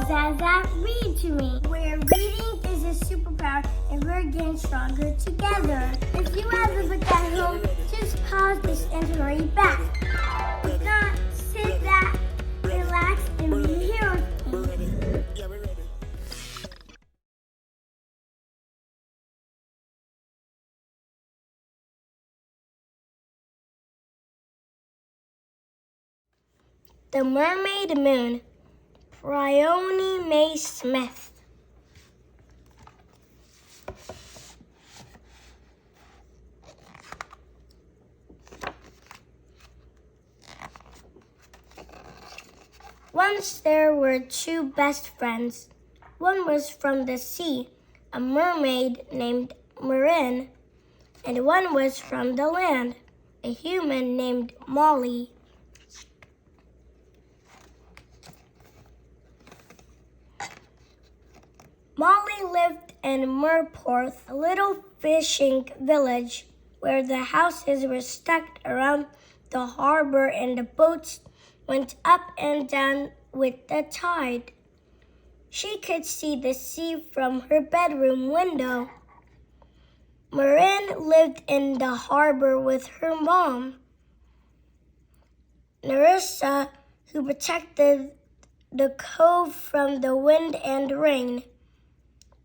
ZaZa Read To Me, where reading is a superpower and we're getting stronger together. If you have a book at home, just pause this and read back. If not, sit back, relax, and read here with me. The Mermaid Moon, Briony May Smith. Once there were two best friends. One was from the sea, a mermaid named Marin, and one was from the land, a human named Molly. Molly lived in Merport, a little fishing village where the houses were stacked around the harbor and the boats went up and down with the tide. She could see the sea from her bedroom window. Marin lived in the harbor with her mom, Nerissa, who protected the cove from the wind and rain.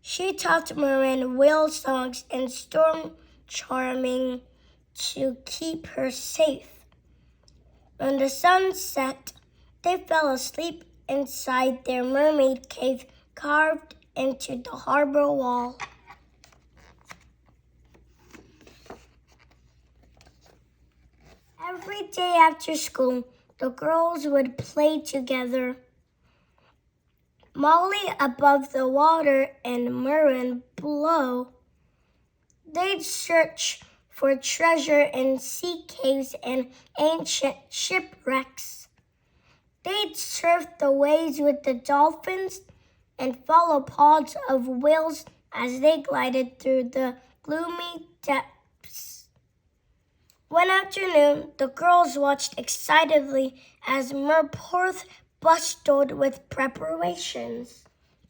She taught Marin whale songs and storm charming to keep her safe. When the sun set, they fell asleep inside their mermaid cave carved into the harbor wall. Every day after school, the girls would play together. Molly above the water and Marin below. They'd search for treasure in sea caves and ancient shipwrecks. They'd surf the waves with the dolphins and follow pods of whales as they glided through the gloomy depths. One afternoon, the girls watched excitedly as Merport bustled with preparations.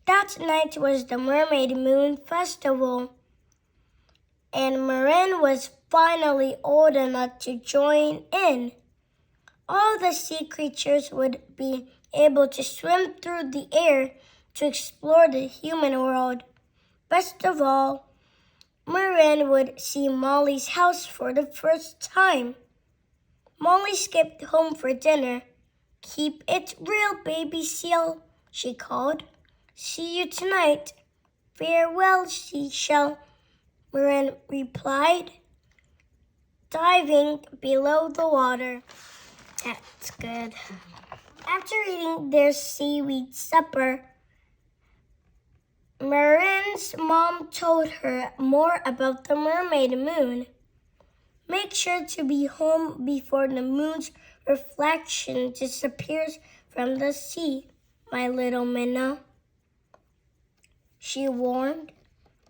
That night was the Mermaid Moon Festival, and Marin was finally old enough to join in. All the sea creatures would be able to swim through the air to explore the human world. Best of all, Marin would see Molly's house for the first time. Molly skipped home for dinner. "Keep it real, baby seal," she called. "See you tonight." "Farewell, seashell," Marin replied, diving below the water. That's good. After eating their seaweed supper, Marin's mom told her more about the Mermaid Moon. "Make sure to be home before the moon's reflection disappears from the sea, my little minnow," she warned.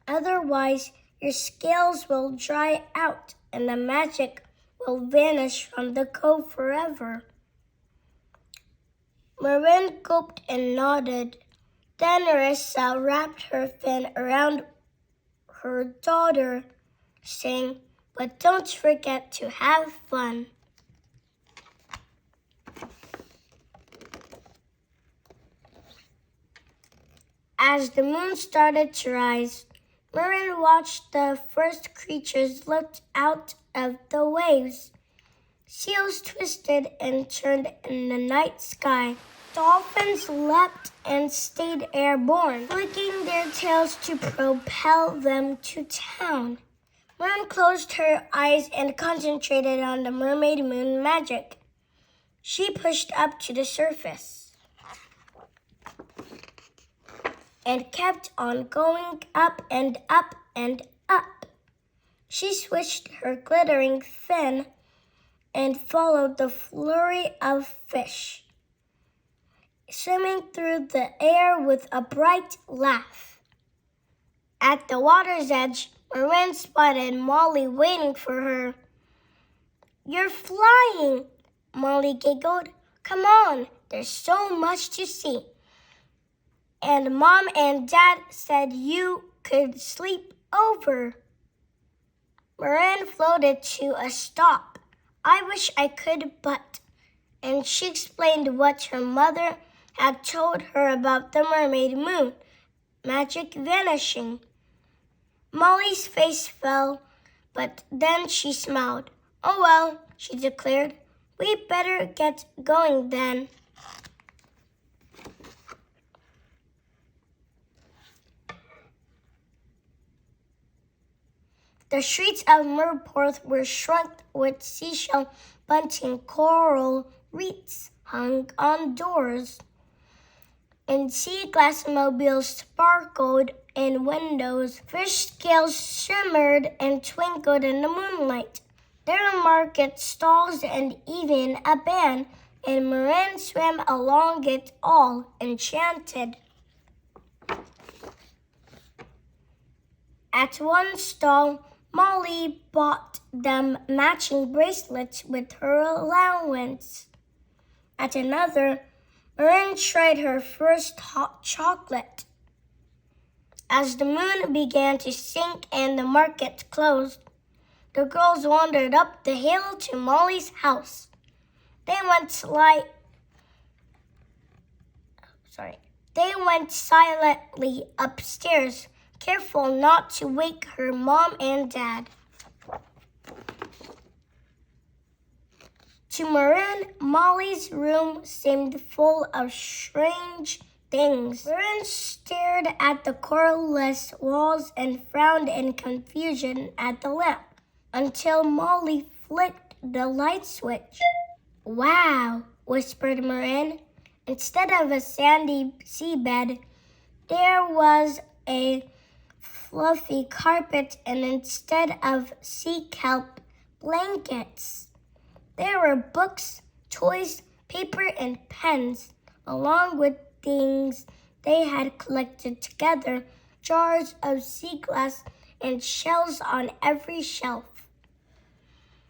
"Otherwise, your scales will dry out and the magic will vanish from the cove forever." Marin gulped and nodded. Then Nerissa wrapped her fin around her daughter, saying, "But don't forget to have fun." As the moon started to rise, Marin watched the first creatures look out of the waves. Seals twisted and turned in the night sky. Dolphins leapt and stayed airborne, flicking their tails to propel them to town. Marin closed her eyes and concentrated on the Mermaid Moon magic. She pushed up to the surface and kept on going up and up and up. She swished her glittering fin and followed the flurry of fish, swimming through the air with a bright laugh. At the water's edge, Marin spotted Molly waiting for her. "You're flying," Molly giggled. "Come on, there's so much to see." and Mom and Dad said you could sleep over. Marin floated to a stop. I wish I could, but... And she explained what her mother had told her about the Mermaid Moon, magic vanishing. Molly's face fell, but then she smiled. Oh well, she declared. We better get going then. The streets of Merport were shrunk with seashell bunting, coral wreaths hung on doors, and sea glass mobiles sparkled in windows. Fish scales shimmered and twinkled in the moonlight. There were market stalls and even a band, and Marin swam along it all, enchanted. At one stall, Molly bought them matching bracelets with her allowance. At another, Marin tried her first hot chocolate. As the moon began to sink and the market closed, the girls wandered up the hill to Molly's house. They went silently upstairs, careful not to wake her mom and dad. To Marin, Molly's room seemed full of strange things. Marin stared at the colorless walls and frowned in confusion at the lamp until Molly flicked the light switch. Wow, whispered Marin. Instead of a sandy seabed, there was a fluffy carpet, and instead of sea kelp, blankets. There were books, toys, paper, and pens, along with things they had collected together, jars of sea glass and shells on every shelf.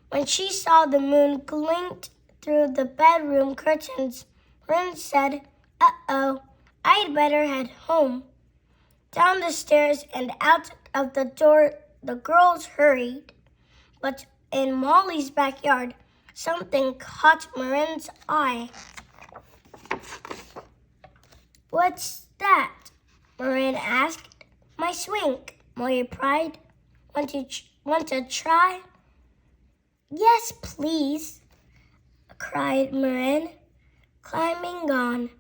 When she saw the moon glint through the bedroom curtains, Marin said, "Uh-oh, I'd better head home." Down the stairs and out of the door the girls hurried. But in Molly's backyard, something caught Marin's eye. "What's that?" Marin asked. "My swing," Molly replied. Want to try?" "Yes, please," cried Marin, climbing on.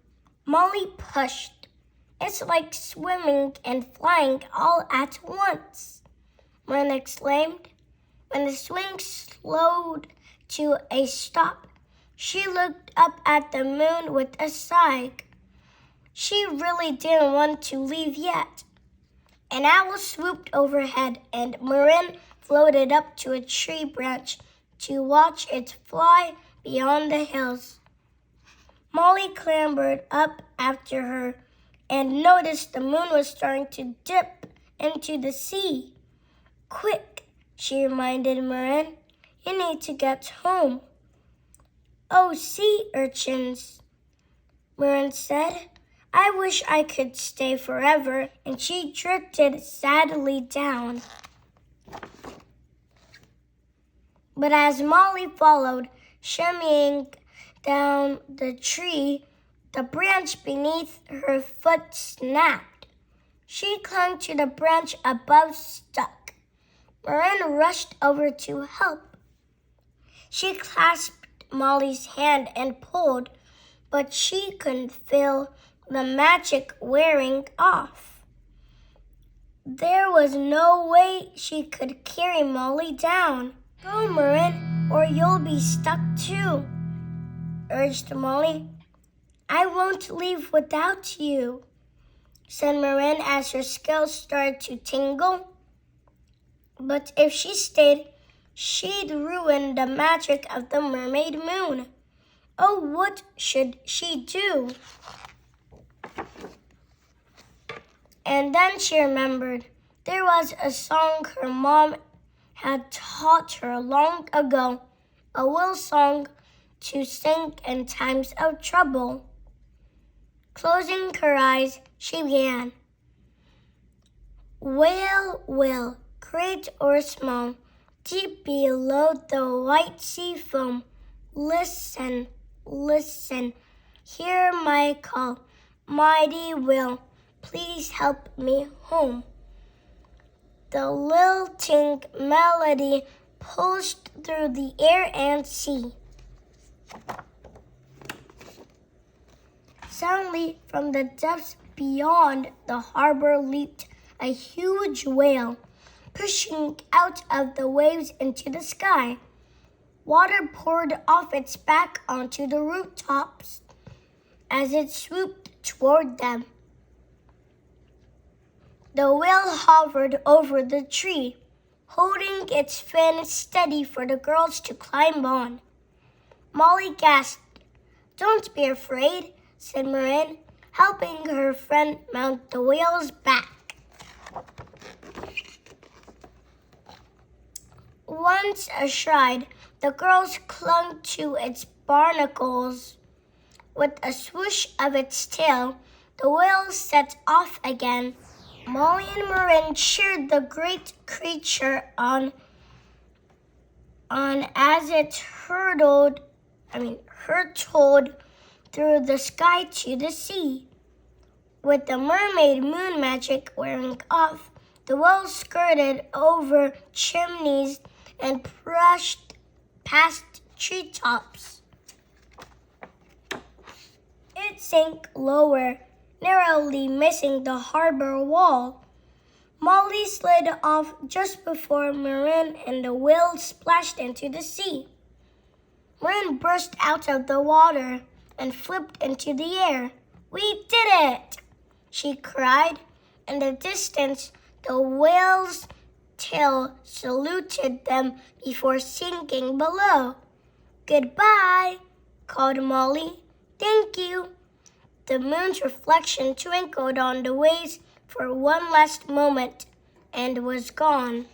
Molly pushed. "It's like swimming and flying all at once," Marin exclaimed. When the swing slowed to a stop, she looked up at the moon with a sigh. She really didn't want to leave yet. An owl swooped overhead, and Marin floated up to a tree branch to watch it fly beyond the hills. Molly clambered up after her and noticed the moon was starting to dip into the sea. "Quick," she reminded Marin. "You need to get home." "Oh, sea urchins," Marin said. "I wish I could stay forever," and she drifted sadly down. But as Molly followed, shimmying down the tree, the branch beneath her foot snapped. She clung to the branch above, stuck. Marin rushed over to help. She clasped Molly's hand and pulled, but she couldn't feel the magic wearing off. There was no way she could carry Molly down. "Go, Marin, or you'll be stuck too," urged Molly. "I won't leave without you," said Marin as her scales started to tingle. But if she stayed, she'd ruin the magic of the Mermaid Moon. Oh, what should she do? And then she remembered there was a song her mom had taught her long ago, a will song to sing in times of trouble. Closing her eyes, she began. Whale, whale, great or small, deep below the white sea foam, listen, listen, hear my call, mighty whale, please help me home. The lilting melody pulsed through the air and sea. Suddenly, from the depths beyond the harbor leaped a huge whale, pushing out of the waves into the sky. Water poured off its back onto the rooftops as it swooped toward them. The whale hovered over the tree, holding its fin steady for the girls to climb on. Molly gasped. Don't be afraid, said Marin, helping her friend mount the whale's back. Once astride, the girls clung to its barnacles. With a swoosh of its tail, the whale set off again. Molly and Marin cheered the great creature on as it hurtled through the sky to the sea. With the Mermaid Moon magic wearing off, the whale skirted over chimneys and brushed past treetops. It sank lower, narrowly missing the harbor wall. Molly slid off just before Marin and the whale splashed into the sea. Marin burst out of the water and flipped into the air. We did it! She cried. In the distance, the whale's tail saluted them before sinking below. Goodbye, called Molly. Thank you. The moon's reflection twinkled on the waves for one last moment and was gone.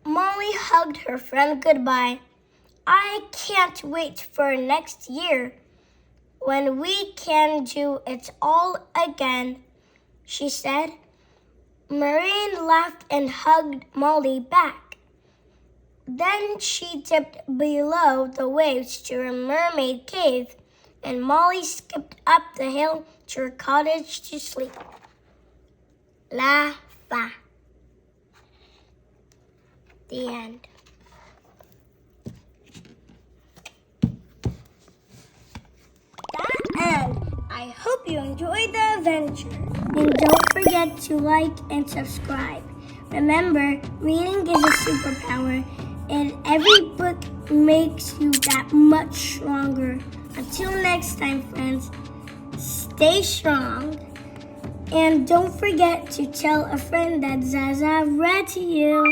Molly hugged her friend goodbye. I can't wait for next year, when we can do it all again, she said. Maureen laughed and hugged Molly back. Then she dipped below the waves to her mermaid cave, and Molly skipped up the hill to her cottage to sleep. La fa. The end. And I hope you enjoyed the adventure. And don't forget to like and subscribe. Remember, reading is a superpower, and every book makes you that much stronger. Until next time, friends, stay strong. And don't forget to tell a friend that ZaZa read to you.